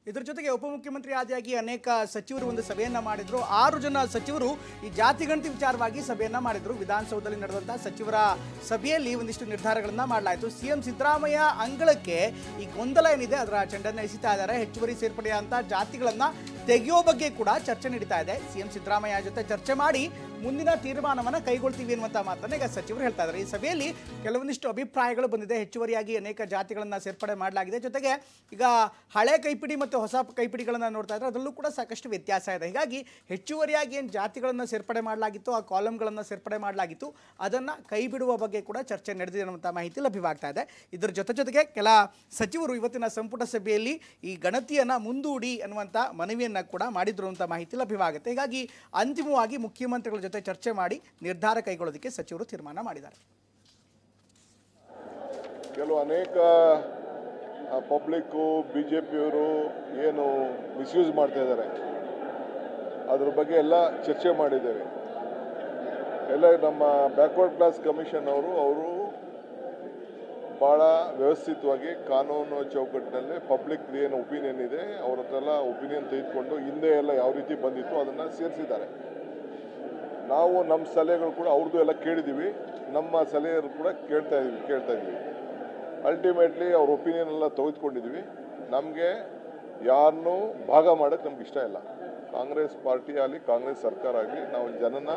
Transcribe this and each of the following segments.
ಇದರ ಜೊತೆಗೆ ಉಪಮುಖ್ಯಮಂತ್ರಿ ಆದಿಯಾಗಿ ಅನೇಕ ಸಚಿವರು ಒಂದು ಸಭೆಯನ್ನ ಮಾಡಿದ್ರು. 6 ಜನ ಸಚಿವರು ಈ ಜಾತಿ ಗಣತಿ ವಿಚಾರವಾಗಿ ಸಭೆಯನ್ನ ಮಾಡಿದ್ರು. ವಿಧಾನಸೌಧದಲ್ಲಿ ನಡೆದಂತಹ ಸಚಿವರ ಸಭೆಯಲ್ಲಿ ಒಂದಿಷ್ಟು ನಿರ್ಧಾರಗಳನ್ನ ಮಾಡಲಾಯಿತು. ಸಿಎಂ ಸಿದ್ದರಾಮಯ್ಯ ಅಂಗಳಕ್ಕೆ ಈ ಗೊಂದಲ ಏನಿದೆ ಅದರ ಚೆಂಡನ್ನು ಎಸಿತಾ ಇದ್ದಾರೆ. ಹೆಚ್ಚುವರಿ ಸೇರ್ಪಡೆಯಂತ ಜಾತಿಗಳನ್ನ ತೆಗೆಯೋ ಬಗ್ಗೆ ಕೂಡ ಚರ್ಚೆ ನಡೀತಾ ಇದೆ. ಸಿಎಂ ಸಿದ್ದರಾಮಯ್ಯ ಜೊತೆ ಚರ್ಚೆ ಮಾಡಿ ಮುಂದಿನ ತೀರ್ಮಾನವನ್ನು ಕೈಗೊಳ್ತೀವಿ ಅನ್ನುವಂಥ ಮಾತನ್ನ ಈಗ ಸಚಿವರು ಹೇಳ್ತಾ ಇದ್ದಾರೆ. ಈ ಸಭೆಯಲ್ಲಿ ಕೆಲವೊಂದಿಷ್ಟು ಅಭಿಪ್ರಾಯಗಳು ಬಂದಿದೆ. ಹೆಚ್ಚುವರಿಯಾಗಿ ಅನೇಕ ಜಾತಿಗಳನ್ನು ಸೇರ್ಪಡೆ ಮಾಡಲಾಗಿದೆ. ಜೊತೆಗೆ ಈಗ ಹಳೆ ಕೈಪಿಡಿ ಮತ್ತು ಹೊಸ ಕೈಪಿಡಿಗಳನ್ನು ನೋಡ್ತಾ ಇದ್ರೆ ಅದರಲ್ಲೂ ಕೂಡ ಸಾಕಷ್ಟು ವ್ಯತ್ಯಾಸ ಇದೆ. ಹೀಗಾಗಿ ಹೆಚ್ಚುವರಿಯಾಗಿ ಏನು ಜಾತಿಗಳನ್ನು ಸೇರ್ಪಡೆ ಮಾಡಲಾಗಿತ್ತು, ಆ ಕಾಲಮ್ಗಳನ್ನು ಸೇರ್ಪಡೆ ಮಾಡಲಾಗಿತ್ತು, ಅದನ್ನು ಕೈ ಬಿಡುವ ಬಗ್ಗೆ ಕೂಡ ಚರ್ಚೆ ನಡೆದಿದೆ ಅನ್ನುವಂಥ ಮಾಹಿತಿ ಲಭ್ಯವಾಗ್ತಾ ಇದೆ. ಇದರ ಜೊತೆಗೆ ಕೆಲ ಸಚಿವರು ಇವತ್ತಿನ ಸಂಪುಟ ಸಭೆಯಲ್ಲಿ ಈ ಗಣತಿಯನ್ನು ಮುಂದೂಡಿ ಅನ್ನುವಂಥ ಮನವಿಯನ್ನು ಕೂಡ ಮಾಡಿದ್ರು ಅಂತ ಮಾಹಿತಿ ಲಭ್ಯವಾಗುತ್ತೆ. ಹೀಗಾಗಿ ಅಂತಿಮವಾಗಿ ಮುಖ್ಯಮಂತ್ರಿಗಳ ಜೊತೆ ಚರ್ಚೆ ಮಾಡಿ ನಿರ್ಧಾರ ಕೈಗೊಳ್ಳೋದಕ್ಕೆ ಸಚಿವರು ತೀರ್ಮಾನ ಮಾಡಿದ್ದಾರೆ. ಕೆಲವು ಅನೇಕ ಪಬ್ಲಿಕ್ಕು ಬಿಜೆಪಿಯವರು ಏನು ಮಿಸ್ಯೂಸ್ ಮಾಡ್ತಾ ಇದ್ದಾರೆ ಅದ್ರ ಬಗ್ಗೆ ಎಲ್ಲ ಚರ್ಚೆ ಮಾಡಿದ್ದೇವೆ. ಎಲ್ಲ ನಮ್ಮ ಬ್ಯಾಕ್ವರ್ಡ್ ಕ್ಲಾಸ್ ಕಮಿಷನ್ ಅವರು ಭಾಳ ವ್ಯವಸ್ಥಿತವಾಗಿ ಕಾನೂನು ಚೌಕಟ್ಟಿನಲ್ಲಿ ಪಬ್ಲಿಕ್ ಏನು ಒಪಿನಿಯನ್ ಇದೆ ಅವ್ರ ಹತ್ರ ಎಲ್ಲ ಒಪಿನಿಯನ್ ತೆಗೆದುಕೊಂಡು ಹಿಂದೆ ಎಲ್ಲ ಯಾವ ರೀತಿ ಬಂದಿತ್ತು ಅದನ್ನು ಸೇರಿಸಿದ್ದಾರೆ. ನಾವು ನಮ್ಮ ಸಲಹೆಗಳು ಕೂಡ ಅವ್ರದ್ದು ಎಲ್ಲ ಕೇಳಿದ್ದೀವಿ, ನಮ್ಮ ಸಲಹೆಗಳು ಕೂಡ ಕೇಳ್ತಾ ಇದ್ದೀವಿ. ಅಲ್ಟಿಮೇಟ್ಲಿ ಅವ್ರ ಒಪಿನಿಯನ್ ಎಲ್ಲ ತೆಗೆದುಕೊಂಡಿದ್ದೀವಿ. ನಮಗೆ ಯಾರನ್ನೂ ಭಾಗ ಮಾಡೋಕ್ಕೆ ನಮ್ಗೆ ಇಷ್ಟ ಇಲ್ಲ. ಕಾಂಗ್ರೆಸ್ ಪಾರ್ಟಿ ಆಗಲಿ ಕಾಂಗ್ರೆಸ್ ಸರ್ಕಾರ ಆಗಲಿ ನಾವು ಜನನ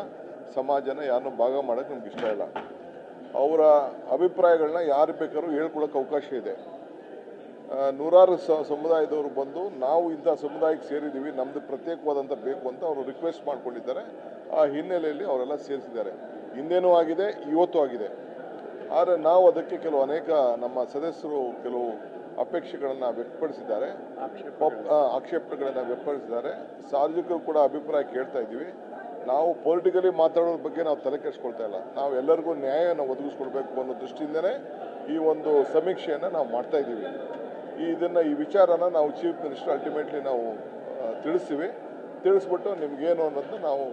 ಸಮಾಜನ ಯಾರನ್ನೂ ಭಾಗ ಮಾಡೋಕ್ಕೆ ನಮ್ಗೆ ಇಷ್ಟ ಇಲ್ಲ. ಅವರ ಅಭಿಪ್ರಾಯಗಳನ್ನ ಯಾರು ಬೇಕಾದ್ರೂ ಹೇಳ್ಕೊಳಕ್ಕೆ ಅವಕಾಶ ಇದೆ. ನೂರಾರು ಸಮುದಾಯದವರು ಬಂದು ನಾವು ಇಂಥ ಸಮುದಾಯಕ್ಕೆ ಸೇರಿದ್ದೀವಿ, ನಮ್ಮದು ಪ್ರತ್ಯೇಕವಾದಂಥ ಬೇಕು ಅಂತ ಅವರು ರಿಕ್ವೆಸ್ಟ್ ಮಾಡ್ಕೊಂಡಿದ್ದಾರೆ. ಆ ಹಿನ್ನೆಲೆಯಲ್ಲಿ ಅವರೆಲ್ಲ ಸೇರಿಸಿದ್ದಾರೆ. ಹಿಂದೇನೂ ಆಗಿದೆ, ಇವತ್ತು ಆಗಿದೆ. ಆದರೆ ನಾವು ಅದಕ್ಕೆ ಅನೇಕ ನಮ್ಮ ಸದಸ್ಯರು ಕೆಲವು ಅಪೇಕ್ಷೆಗಳನ್ನು ವ್ಯಕ್ತಪಡಿಸಿದ್ದಾರೆ, ಆಕ್ಷೇಪಣೆಗಳನ್ನು ವ್ಯಕ್ತಪಡಿಸಿದ್ದಾರೆ. ಸಾರ್ವಜನಿಕರು ಕೂಡ ಅಭಿಪ್ರಾಯ ಕೇಳ್ತಾ ಇದ್ದೀವಿ. ನಾವು ಪೊಲಿಟಿಕಲಿ ಮಾತಾಡೋದ್ರ ಬಗ್ಗೆ ನಾವು ತಲೆ ಕೆಡಿಸ್ಕೊಳ್ತಾ ಇಲ್ಲ. ನಾವು ಎಲ್ಲರಿಗೂ ನ್ಯಾಯವನ್ನು ಒದಗಿಸ್ಕೊಡ್ಬೇಕು ಅನ್ನೋ ದೃಷ್ಟಿಯಿಂದನೇ ಈ ಒಂದು ಸಮೀಕ್ಷೆಯನ್ನು ನಾವು ಮಾಡ್ತಾ ಇದ್ದೀವಿ. ಈ ವಿಚಾರನ ನಾವು ಚೀಫ್ ಮಿನಿಸ್ಟರ್ ಅಲ್ಟಿಮೇಟ್ಲಿ ನಾವು ತಿಳಿಸ್ಬಿಟ್ಟು ನಿಮ್ಗೇನು ಅನ್ನೋದನ್ನ ನಾವು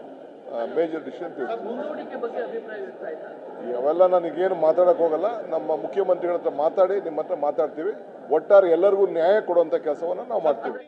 ಮೇಜರ್ ಡಿಸಿಷನ್ ಅವೆಲ್ಲ ನನಗೇನು ಮಾತಾಡೋಕೆ ಹೋಗಲ್ಲ. ನಮ್ಮ ಮುಖ್ಯಮಂತ್ರಿಗಳ ಹತ್ರ ಮಾತಾಡಿ ನಿಮ್ಮ ಹತ್ರ ಮಾತಾಡ್ತೀವಿ. ಒಟ್ಟಾರೆ ಎಲ್ಲರಿಗೂ ನ್ಯಾಯ ಕೊಡುವಂಥ ಕೆಲಸವನ್ನು ನಾವು ಮಾಡ್ತೀವಿ.